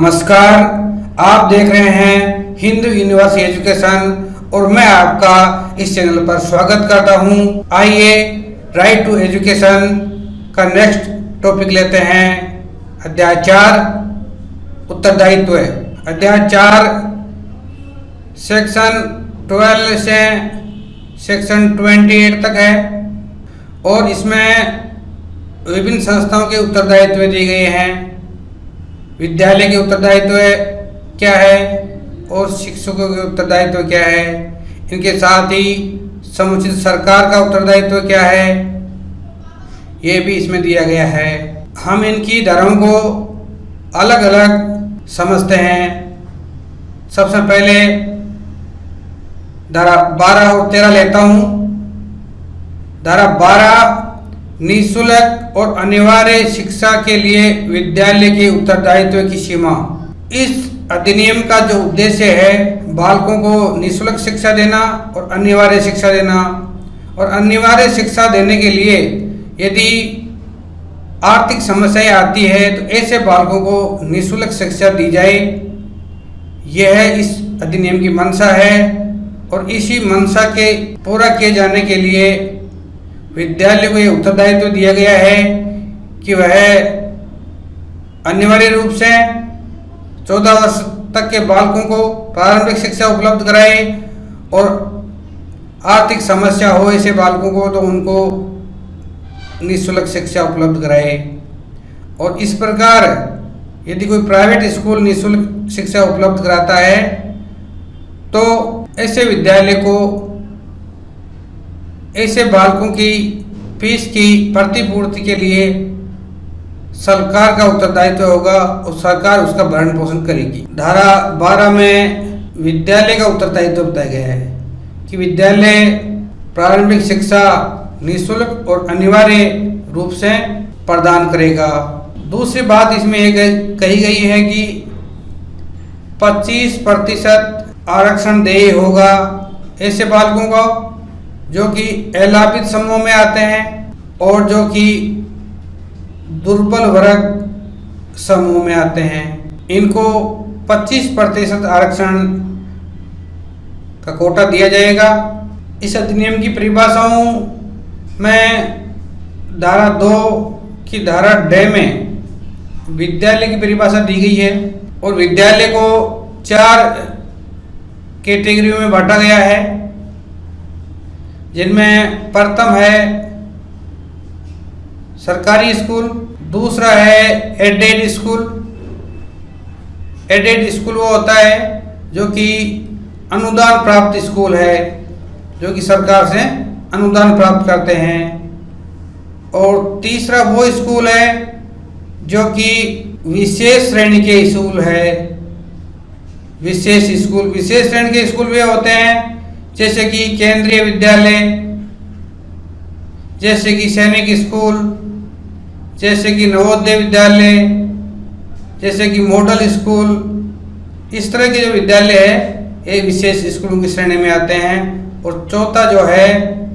नमस्कार, आप देख रहे हैं हिंदू यूनिवर्सिटी एजुकेशन और मैं आपका इस चैनल पर स्वागत करता हूं। आइए राइट टू एजुकेशन का नेक्स्ट टॉपिक लेते हैं। अध्याय 4 उत्तरदायित्व। अध्याय 4 सेक्शन 12 से सेक्शन 28 तक है और इसमें विभिन्न संस्थाओं के उत्तरदायित्व दिए गए हैं। विद्यालय के उत्तरदायित्व क्या है और शिक्षकों के उत्तरदायित्व क्या है, इनके साथ ही समुचित सरकार का उत्तरदायित्व क्या है, ये भी इसमें दिया गया है। हम इनकी धाराओं को अलग अलग समझते हैं। सबसे पहले धारा 12 और 13 लेता हूँ। धारा 12 निःशुल्क और अनिवार्य शिक्षा के लिए विद्यालय के उत्तरदायित्व की सीमा। इस अधिनियम का जो उद्देश्य है बालकों को निःशुल्क शिक्षा देना और अनिवार्य शिक्षा देना। और अनिवार्य शिक्षा देने के लिए यदि आर्थिक समस्याएं आती है तो ऐसे बालकों को निःशुल्क शिक्षा दी जाए, यह इस अधिनियम की मंशा है। और इसी मंशा के पूरा किए जाने के लिए विद्यालय को यह उत्तरदायित्व दिया गया है कि वह अनिवार्य रूप से 14 वर्ष तक के बालकों को प्रारंभिक शिक्षा उपलब्ध कराए और आर्थिक समस्या हो ऐसे बालकों को तो उनको निःशुल्क शिक्षा उपलब्ध कराए। और इस प्रकार यदि कोई प्राइवेट स्कूल निःशुल्क शिक्षा उपलब्ध कराता है तो ऐसे विद्यालय को ऐसे बालकों की फीस की प्रतिपूर्ति के लिए सरकार का उत्तरदायित्व होगा और सरकार उसका भरण पोषण करेगी। धारा 12 में विद्यालय का उत्तरदायित्व बताया गया है कि विद्यालय प्रारंभिक शिक्षा निःशुल्क और अनिवार्य रूप से प्रदान करेगा। दूसरी बात इसमें एक कही गई है कि 25% आरक्षण देय होगा ऐसे बालकों को जो कि अलापित समूह में आते हैं और जो कि दुर्बल वर्ग समूह में आते हैं। इनको 25% आरक्षण का कोटा दिया जाएगा। इस अधिनियम की परिभाषाओं में धारा 2 की धारा ड में विद्यालय की परिभाषा दी गई है और विद्यालय को 4 कैटेगरियों में बांटा गया है, जिनमें प्रथम है सरकारी स्कूल, दूसरा है एडेड स्कूल। एडेड स्कूल वो होता है जो कि अनुदान प्राप्त स्कूल है, जो कि सरकार से अनुदान प्राप्त करते हैं। और तीसरा वो स्कूल है जो कि विशेष श्रेणी के स्कूल है। विशेष श्रेणी के स्कूल भी होते हैं जैसे कि केंद्रीय विद्यालय, जैसे कि सैनिक स्कूल, जैसे कि नवोदय विद्यालय, जैसे कि मॉडल स्कूल। इस तरह के जो विद्यालय है ये विशेष स्कूलों की श्रेणी में आते हैं। और चौथा जो है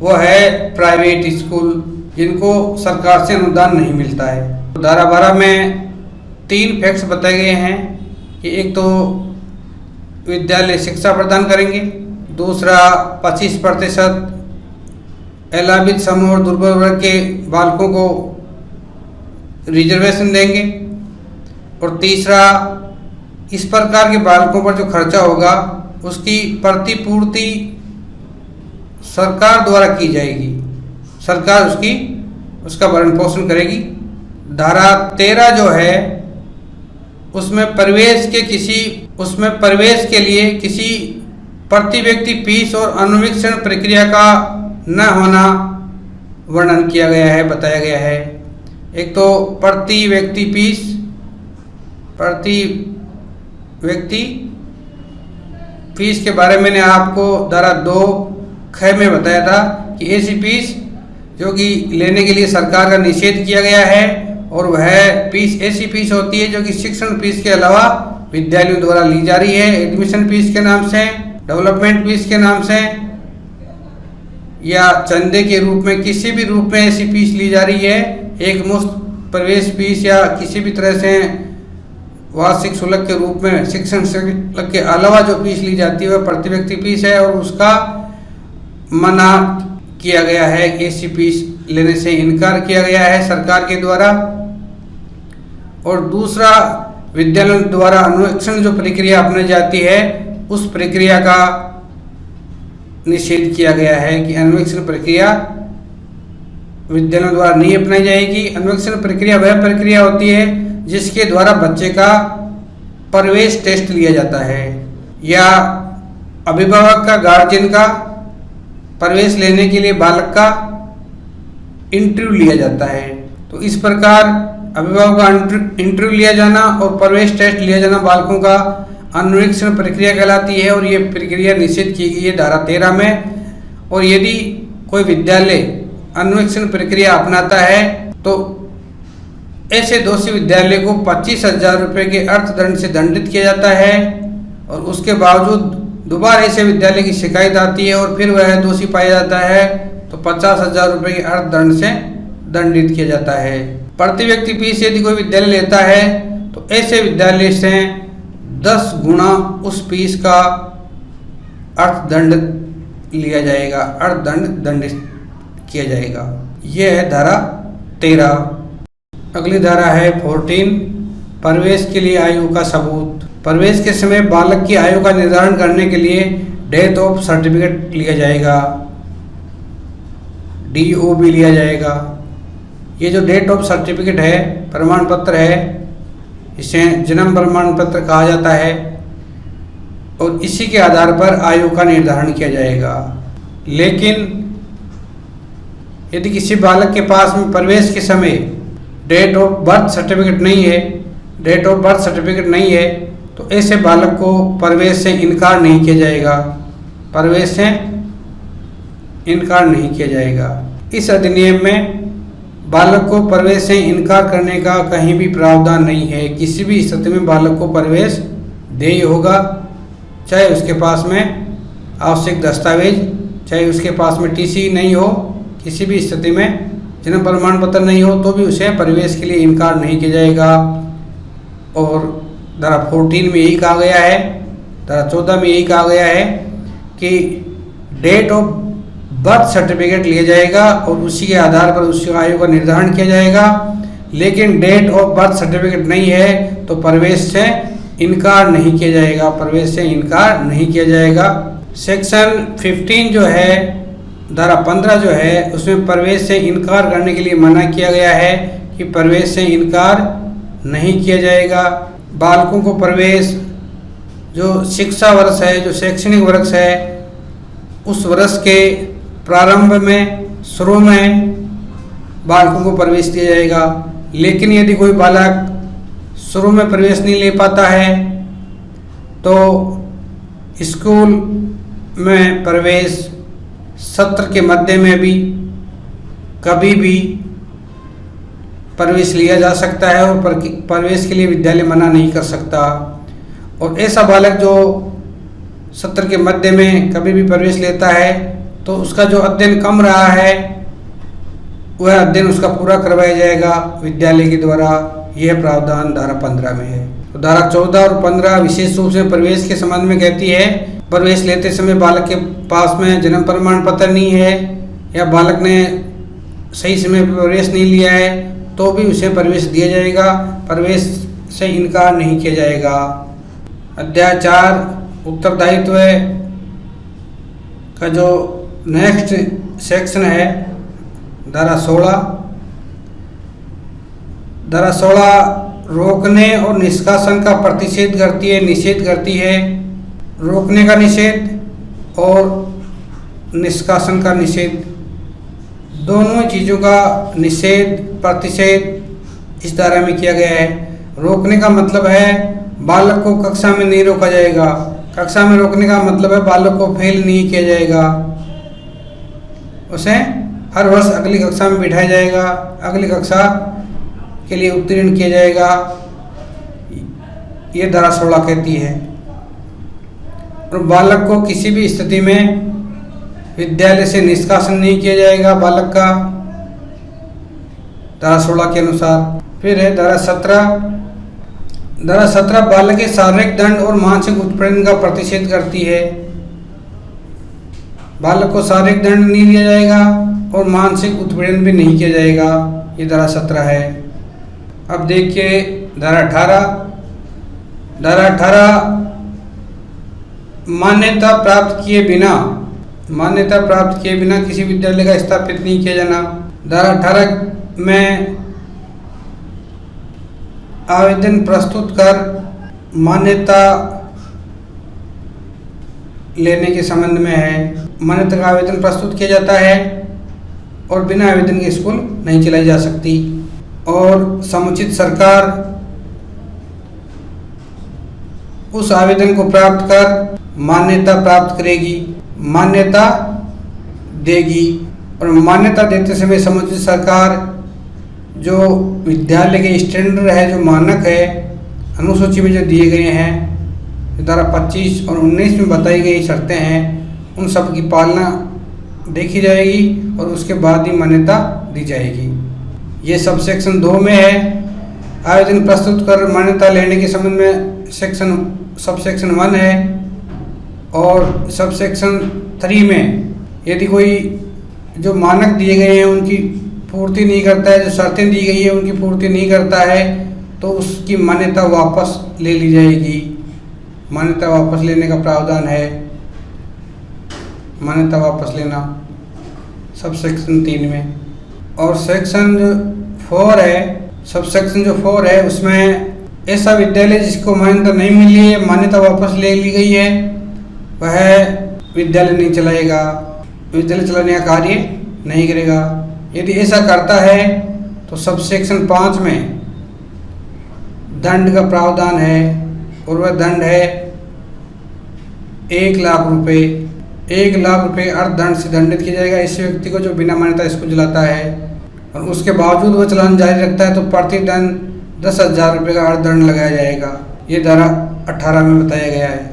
वो है प्राइवेट स्कूल, जिनको सरकार से अनुदान नहीं मिलता है। तो धारा 12 में 3 फैक्ट्स बताए गए हैं कि एक तो विद्यालय शिक्षा प्रदान करेंगे, दूसरा 25% अलापित समूह और दुर्बल वर्ग के बालकों को रिजर्वेशन देंगे, और तीसरा इस प्रकार के बालकों पर जो खर्चा होगा उसकी प्रतिपूर्ति सरकार द्वारा की जाएगी। सरकार उसका भरण पोषण करेगी। धारा 13 जो है उसमें प्रवेश के लिए किसी प्रति व्यक्ति फीस और अनुवीक्षण प्रक्रिया का न होना वर्णन किया गया है, बताया गया है। एक तो प्रति व्यक्ति फीस के बारे में मैंने आपको धारा 2 ख में बताया था कि ऐसी फीस जो कि लेने के लिए सरकार का निषेध किया गया है, और वह फीस ऐसी फीस होती है जो कि शिक्षण फीस के अलावा विद्यालयों द्वारा ली जा रही है। एडमिशन फीस के नाम से, डेवलपमेंट फीस के नाम से या चंदे के रूप में, किसी भी रूप में ऐसी फीस ली जा रही है। एक मुफ्त प्रवेश फीस या किसी भी तरह से वार्षिक शुल्क के रूप में शिक्षण शुल्क के अलावा जो फीस ली जाती है वह प्रति व्यक्ति फीस है और उसका मना किया गया है। ऐसी फीस लेने से इनकार किया गया है सरकार के द्वारा। और दूसरा, विद्यालयों द्वारा अनुवीक्षण जो प्रक्रिया अपनाई जाती है उस प्रक्रिया का निषेध किया गया है कि अनुवीक्षण प्रक्रिया विद्यालयों द्वारा नहीं अपनाई जाएगी। अनुवीक्षण प्रक्रिया वह प्रक्रिया होती है जिसके द्वारा बच्चे का प्रवेश टेस्ट लिया जाता है या अभिभावक का, गार्जियन का प्रवेश लेने के लिए बालक का इंटरव्यू लिया जाता है। तो इस प्रकार अभिभावक का इंटरव्यू लिया जाना और प्रवेश टेस्ट लिया जाना बालकों का अनुवीक्षण प्रक्रिया कहलाती है और ये प्रक्रिया निषेध की गई है धारा 13 में। और यदि कोई विद्यालय अनुवीक्षण प्रक्रिया अपनाता है तो ऐसे दोषी विद्यालय को 25,000 रुपये के अर्थदंड से दंडित किया जाता है। और उसके बावजूद दोबारा ऐसे विद्यालय की शिकायत आती है और फिर वह दोषी पाया जाता है तो 50,000 रुपये के अर्थदंड से दंडित किया जाता है। प्रति व्यक्ति फीस यदि कोई विद्यालय लेता है तो ऐसे विद्यालय से 10 गुना उस फीस का अर्थदंड लिया जाएगा, अर्थदंड दंडित किया जाएगा। यह है धारा 13। अगली धारा है 14, प्रवेश के लिए आयु का सबूत। प्रवेश के समय बालक की आयु का निर्धारण करने के लिए डेथ ऑफ सर्टिफिकेट लिया जाएगा, DOB लिया जाएगा। ये जो डेट ऑफ सर्टिफिकेट है, प्रमाण पत्र है, इसे जन्म प्रमाण पत्र कहा जाता है और इसी के आधार पर आयु का निर्धारण किया जाएगा। लेकिन यदि किसी बालक के पास में प्रवेश के समय डेट ऑफ बर्थ सर्टिफिकेट नहीं है तो ऐसे बालक को प्रवेश से इनकार नहीं किया जाएगा, प्रवेश से इनकार नहीं किया जाएगा। इस अधिनियम में बालक को प्रवेश से इनकार करने का कहीं भी प्रावधान नहीं है। किसी भी स्थिति में बालक को प्रवेश देय होगा, चाहे उसके पास में आवश्यक दस्तावेज, चाहे उसके पास में TC नहीं हो, किसी भी स्थिति में जन्म प्रमाण पत्र नहीं हो तो भी उसे प्रवेश के लिए इनकार नहीं किया जाएगा। और धारा 14 में यही कहा गया है, धारा 14 में यही कहा गया है कि डेट ऑफ बर्थ सर्टिफिकेट लिया जाएगा और उसी के आधार पर उसकी आयु का निर्धारण किया जाएगा। लेकिन डेट ऑफ बर्थ सर्टिफिकेट नहीं है तो प्रवेश से इनकार नहीं किया जाएगा, प्रवेश से इनकार नहीं किया जाएगा। सेक्शन 15 जो है, धारा 15 जो है, उसमें प्रवेश से इनकार करने के लिए मना किया गया है कि प्रवेश से इनकार नहीं किया जाएगा। बालकों को प्रवेश जो शिक्षा वर्ष है, जो शैक्षणिक वर्ष है, उस वर्ष के प्रारंभ में, शुरू में बालकों को प्रवेश दिया जाएगा। लेकिन यदि कोई बालक शुरू में प्रवेश नहीं ले पाता है तो स्कूल में प्रवेश सत्र के मध्य में भी कभी भी प्रवेश लिया जा सकता है और प्रवेश के लिए विद्यालय मना नहीं कर सकता। और ऐसा बालक जो सत्र के मध्य में कभी भी प्रवेश लेता है तो उसका जो अध्ययन कम रहा है वह अध्ययन उसका पूरा करवाया जाएगा विद्यालय के द्वारा। यह प्रावधान धारा 15 में है। तो धारा 14 और 15 विशेष रूप से प्रवेश के संबंध में कहती है, प्रवेश लेते समय बालक के पास में जन्म प्रमाण पत्र नहीं है या बालक ने सही समय प्रवेश नहीं लिया है तो भी उसे प्रवेश दिया जाएगा, प्रवेश से इनकार नहीं किया जाएगा। अध्याय 4 उत्तरदायित्व का जो नेक्स्ट सेक्शन है, धारा 16 रोकने और निष्कासन का प्रतिषेध करती है, निषेध करती है। रोकने का निषेध और निष्कासन का निषेध, दोनों चीज़ों का निषेध प्रतिषेध इस धारा में किया गया है। रोकने का मतलब है बालक को कक्षा में नहीं रोका जाएगा, कक्षा में रोकने का मतलब है बालक को फेल नहीं किया जाएगा, उसे हर वर्ष अगली कक्षा में बिठाया जाएगा, अगली कक्षा के लिए उत्तीर्ण किया जाएगा, ये धारा 16 कहती है। और बालक को किसी भी स्थिति में विद्यालय से निष्कासन नहीं किया जाएगा बालक का, धारा 16 के अनुसार। फिर है धारा 17 धारा 17 बालक के शारीरिक दंड और मानसिक उत्पीड़न का प्रतिषेध करती है। बालक को शारीरिक दंड नहीं दिया जाएगा और मानसिक उत्पीड़न भी नहीं किया जाएगा, ये धारा 17 है। अब देखिए धारा 18। धारा 18 मान्यता प्राप्त किए बिना किसी विद्यालय का स्थापित नहीं किया जाना। धारा 18 में आवेदन प्रस्तुत कर मान्यता लेने के संबंध में है। मान्यता का आवेदन प्रस्तुत किया जाता है और बिना आवेदन के स्कूल नहीं चलाई जा सकती, और समुचित सरकार उस आवेदन को प्राप्त कर मान्यता प्राप्त करेगी, मान्यता देगी। और मान्यता देते समय समुचित सरकार जो विद्यालय के स्टैंडर्ड है, जो मानक है, अनुसूची में जो दिए गए हैं, धारा 25 और 19 में बताई गई शर्तें हैं, उन सब की पालना देखी जाएगी और उसके बाद ही मान्यता दी जाएगी। ये सब सेक्शन 2 में है। आवेदन प्रस्तुत कर मान्यता लेने के संबंध में सब सेक्शन 1 है, और सब सेक्शन 3 में यदि कोई जो मानक दिए गए हैं उनकी पूर्ति नहीं करता है, जो शर्तें दी गई है उनकी पूर्ति नहीं करता है, तो उसकी मान्यता वापस ले ली जाएगी। मान्यता वापस लेने का प्रावधान है, मान्यता वापस लेना सब सेक्शन 3 में। और सेक्शन जो 4 है, सब सेक्शन जो 4 है, उसमें ऐसा विद्यालय जिसको मान्यता नहीं मिली है, मान्यता वापस ले ली गई है, वह विद्यालय नहीं चलाएगा, विद्यालय चलाने का कार्य नहीं करेगा। यदि ऐसा करता है तो सब सेक्शन 5 में दंड का प्रावधान है, और वह दंड है 1 लाख रुपए। 1 लाख रुपए अर्थदंड से दंडित किया जाएगा इस व्यक्ति को जो बिना मान्यता स्कूल चलाता है, और उसके बावजूद वह चलान जारी रखता है तो प्रतिदंड 10,000 रुपये का अर्थदंड लगाया जाएगा। ये धारा 18 में बताया गया है।